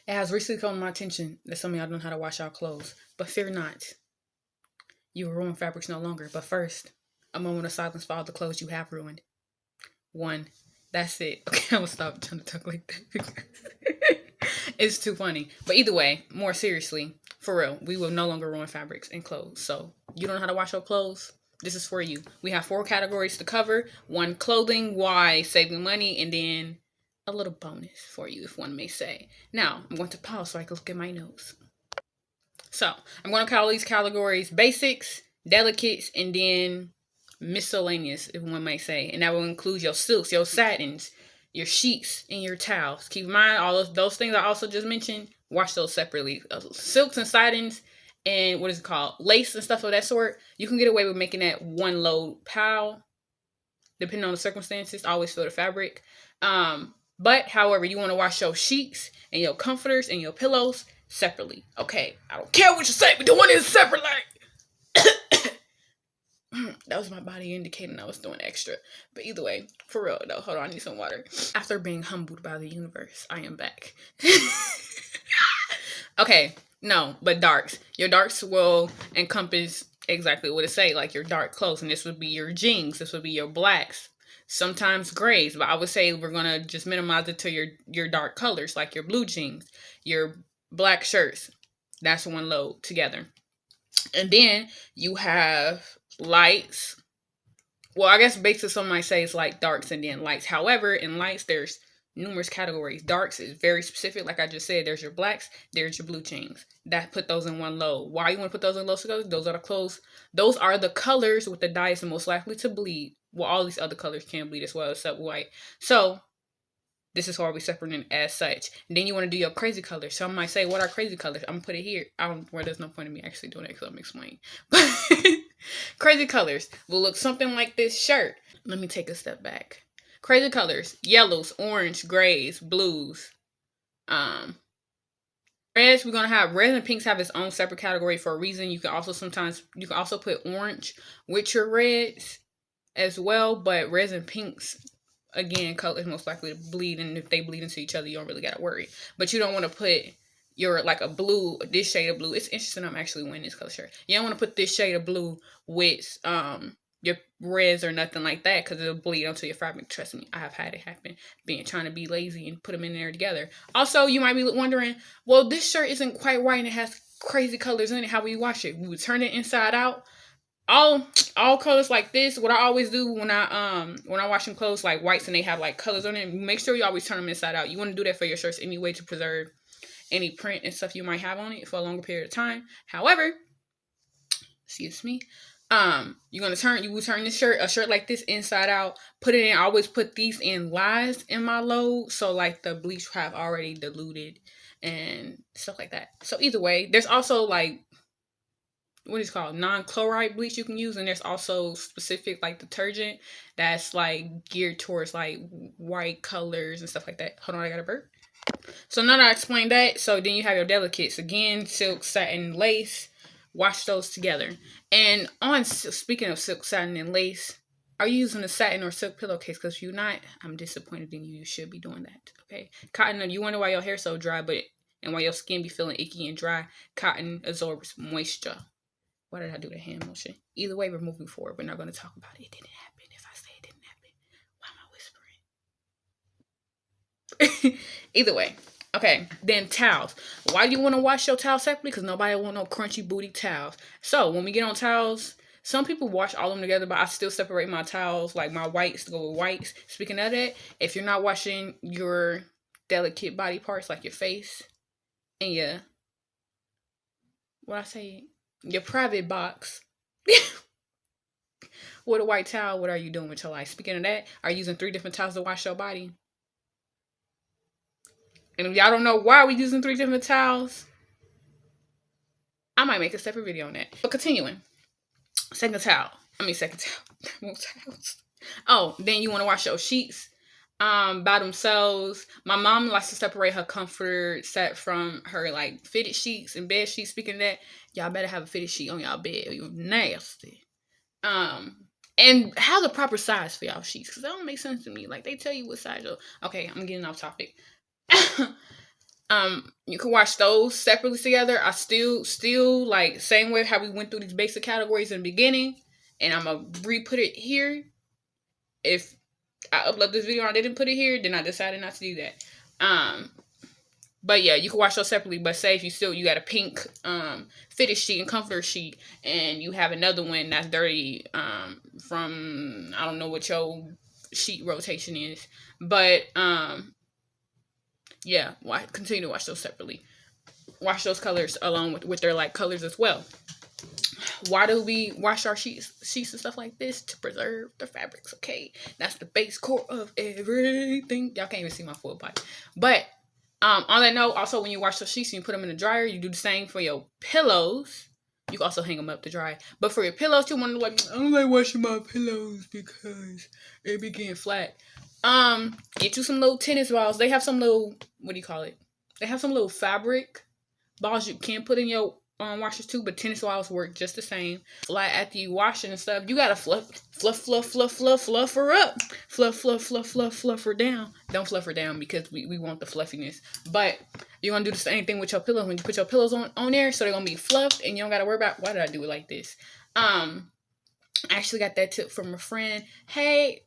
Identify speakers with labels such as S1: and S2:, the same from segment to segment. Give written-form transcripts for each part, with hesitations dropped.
S1: It has recently come to my attention that some of y'all don't know how to wash our clothes. But fear not, you will ruin fabrics no longer. But first, a moment of silence for all the clothes you have ruined. One. That's it. Okay, I'm gonna stop trying to talk like that. It's too funny. But either way, more seriously, for real, we will no longer ruin fabrics and clothes. So you don't know how to wash your clothes? This is for you. We have 4 categories to cover. One, clothing. Why? Saving money. And then a little bonus for you, if one may say. Now, I'm going to pause so I can look at my notes. So, I'm going to call these categories basics, delicates, and then miscellaneous, if one might say. And that will include your silks, your satins, your sheets, and your towels. Keep in mind, all of those things I also just mentioned, wash those separately. Silks and satins, and what is it called? Lace and stuff of that sort. You can get away with making that one load pile, depending on the circumstances. Always feel the fabric. But however, you want to wash your sheets and your comforters and your pillows separately. Okay, I don't care what you say, but doing it separately. That was my body indicating I was doing extra. But either way, for real though, hold on, I need some water. After being humbled by the universe, I am back. Okay, no, but darks. Your darks will encompass exactly what it say, like your dark clothes, and this would be your jeans, this would be your blacks, sometimes grays, but I would say we're gonna just minimize it to your dark colors, like your blue jeans, your black shirts. That's one load together. And then you have lights. Well, I guess basically some might say it's like darks and then lights. However, in lights, there's numerous categories. Darks is very specific. Like I just said, there's your blacks, there's your blue jeans. That put those in one load. Why you want to put those in loads together? Those are the clothes. Those are the colors with the dye is most likely to bleed. Well, all these other colors can bleed as well, except white. So this is why we separating as such. And then you want to do your crazy colors. Some might say, what are crazy colors? I'm going to put it here. Where there's no point in me actually doing it because I'm explaining. Crazy colors will look something like this shirt. Let me take a step back. Crazy colors: yellows, orange, grays, blues. Reds, we're gonna have reds and pinks have its own separate category for a reason. You can also put orange with your reds as well, but reds and pinks, again, colors most likely to bleed, and if they bleed into each other, you don't really gotta worry. But you don't want to put your like a blue, this shade of blue. It's interesting. I'm actually wearing this color shirt. You don't want to put this shade of blue with your reds or nothing like that, because it'll bleed onto your fabric. Trust me, I have had it happen. Trying to be lazy and put them in there together. Also, you might be wondering, well, this shirt isn't quite white and it has crazy colors in it. How will you wash it? We would turn it inside out. All colors like this. What I always do when I wash some clothes like whites and they have like colors on it, make sure you always turn them inside out. You want to do that for your shirts anyway to preserve any print and stuff you might have on it for a longer period of time. However, excuse me, you will turn this a shirt like this inside out, put it in. I always put these in lies in my load, so like the bleach have already diluted and stuff like that. So either way, there's also like what is called non-chloride bleach you can use, and there's also specific like detergent that's like geared towards like white colors and stuff like that. Hold on, I got a burp. So now that I explained that, so then you have your delicates. Again, silk, satin, lace. Wash those together. And speaking of silk, satin, and lace, are you using a satin or silk pillowcase? Because if you're not, I'm disappointed in you. You should be doing that. Okay. Cotton, you wonder why your hair's so dry, and why your skin be feeling icky and dry. Cotton absorbs moisture. Why did I do the hand motion? Either way, we're moving forward. We're not going to talk about it. It didn't happen. If I say it didn't happen, why am I whispering? Either way. Okay, then towels. Why do you want to wash your towels separately? Because nobody want no crunchy booty towels. So when we get on towels, some people wash all of them together, but I still separate my towels, like my whites to go with whites. Speaking of that, if you're not washing your delicate body parts, like your face and your private box with a white towel, what are you doing with your life? Speaking of that, are you using 3 different towels to wash your body? And if y'all don't know why we're using 3 different towels, I might make a separate video on that. But continuing. Second towel. More towels. Oh, then you want to wash your sheets by themselves. My mom likes to separate her comforter set from her like fitted sheets and bed sheets. Speaking of that, y'all better have a fitted sheet on y'all bed or you're nasty. And have the proper size for y'all sheets, because that don't make sense to me. Like they tell you what size. Okay, I'm getting off topic. You can wash those separately together. I still like same way how we went through these basic categories in the beginning, and I'm gonna re-put it here. If I upload this video and I didn't put it here, then I decided not to do that. But yeah, you can wash those separately. But say if you got a pink fitted sheet and comforter sheet, and you have another one that's dirty from I don't know what your sheet rotation is, but yeah, continue to wash those separately. Wash those colors along with their like colors as well. Why do we wash our sheets and stuff like this? To preserve the fabrics, okay? That's the base core of everything. Y'all can't even see my full body. But on that note, also when you wash those sheets and you put them in the dryer, you do the same for your pillows. You can also hang them up to dry. But for your pillows, you want to like, I don't like washing my pillows because it be getting flat. Get you some little tennis balls. They have some little, what do you call it? They have some little fabric balls you can put in your washers too, but tennis balls work just the same. Like after you wash it and stuff, you gotta fluff her up. Fluff her down. Don't fluff her down because we want the fluffiness. But you're gonna do the same thing with your pillows. When you put your pillows on there, so they're gonna be fluffed and you don't gotta worry about why did I do it like this. I actually got that tip from a friend. Hey,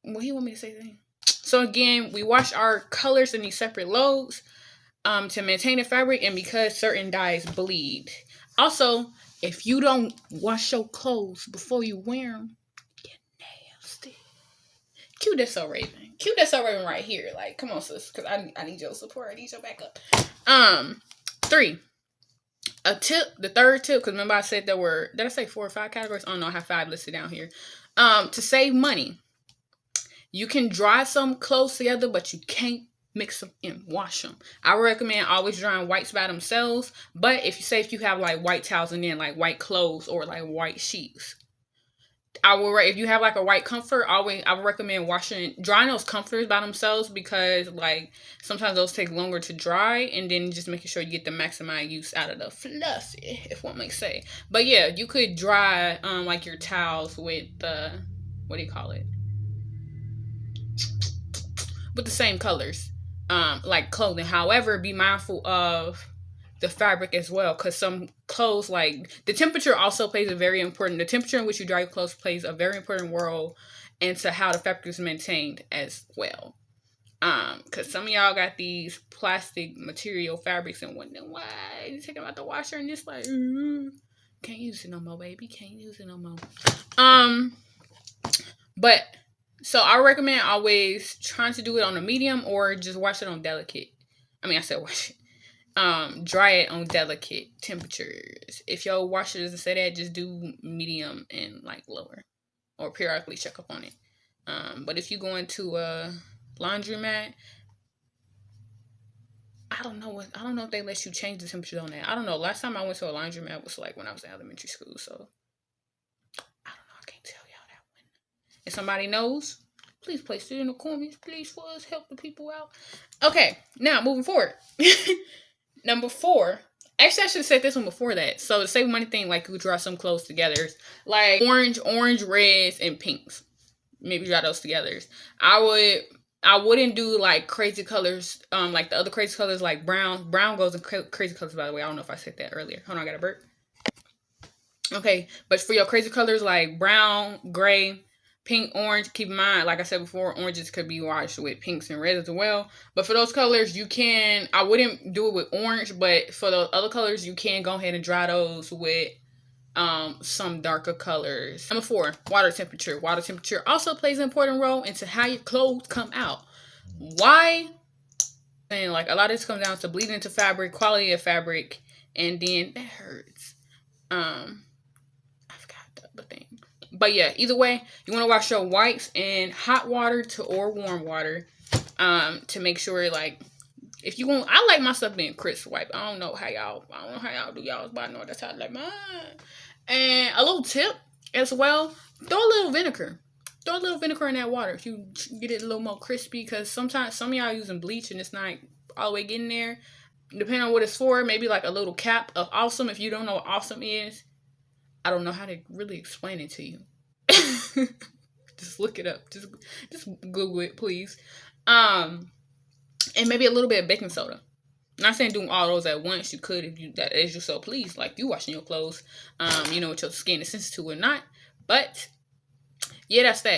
S1: what do you want me to say then? So again, we wash our colors in these separate loads to maintain the fabric and because certain dyes bleed. Also, if you don't wash your clothes before you wear them, you're nasty. Cue that so Raven. Cue that so Raven right here. Like, come on, sis, because I need your support. I need your backup. 3. The third tip, because remember I said there were, did I say 4 or 5 categories? Oh no, I have 5 listed down here. To save money, you can dry some clothes together, but you can't mix them and wash them. I recommend always drying whites by themselves. But if you have like white towels and then like white clothes or like white sheets, if you have like a white comforter, I would recommend drying those comforters by themselves because like sometimes those take longer to dry, and then just making sure you get the maximum use out of the fluffy, if one may say. But yeah, you could dry like your towels with the, what do you call it? With the same colors. Like clothing. However, be mindful of the fabric as well, because some clothes, like the temperature also plays the temperature in which you dry your clothes plays a very important role into how the fabric is maintained as well. Because some of y'all got these plastic material fabrics and wondering why you take them out the washer and it's like, can't use it no more, baby. Can't use it no more. But so I recommend always trying to do it on a medium or just wash it on delicate. I said wash it. Dry it on delicate temperatures. If your washer doesn't say that, just do medium and like lower, or periodically check up on it. But if you go into a laundromat, I don't know if they let you change the temperature on that. I don't know. Last time I went to a laundromat was like when I was in elementary school, so I don't know. I can't tell y'all that one. If somebody knows, please place it in the comments. Please, for us, help the people out. Okay, now moving forward. Number 4. Actually, I should have said this one before that. So the save money thing, like you draw some clothes together, like orange, reds, and pinks. Maybe draw those together. I wouldn't do like crazy colors, like the other crazy colors, like brown. Brown goes in crazy colors, by the way. I don't know if I said that earlier. Hold on, I got a burp. Okay, but for your crazy colors like brown, gray, pink, orange, keep in mind, like I said before, oranges could be washed with pinks and reds as well. But for those colors, I wouldn't do it with orange, but for those other colors, you can go ahead and dry those with some darker colors. Number 4, water temperature. Water temperature also plays an important role into how your clothes come out. Why? And like a lot of this comes down to bleeding into fabric, quality of fabric, and then that hurts. I forgot the other thing. But yeah, either way, you want to wash your whites in hot water or warm water to make sure, like, if you want, I like my stuff being crisp wipe. I don't know how y'all do y'all's, but I know that's how I like mine. And a little tip as well, throw a little vinegar. Throw a little vinegar in that water if you get it a little more crispy, because sometimes some of y'all using bleach and it's not all the way getting there. Depending on what it's for, maybe like a little cap of awesome. If you don't know what awesome is, I don't know how to really explain it to you. Just look it up. Just Google it, please. And maybe a little bit of baking soda. Not saying doing all those at once. You could if you that as you so please, like you washing your clothes, you know, what your skin is sensitive to or not. But yeah, that's that.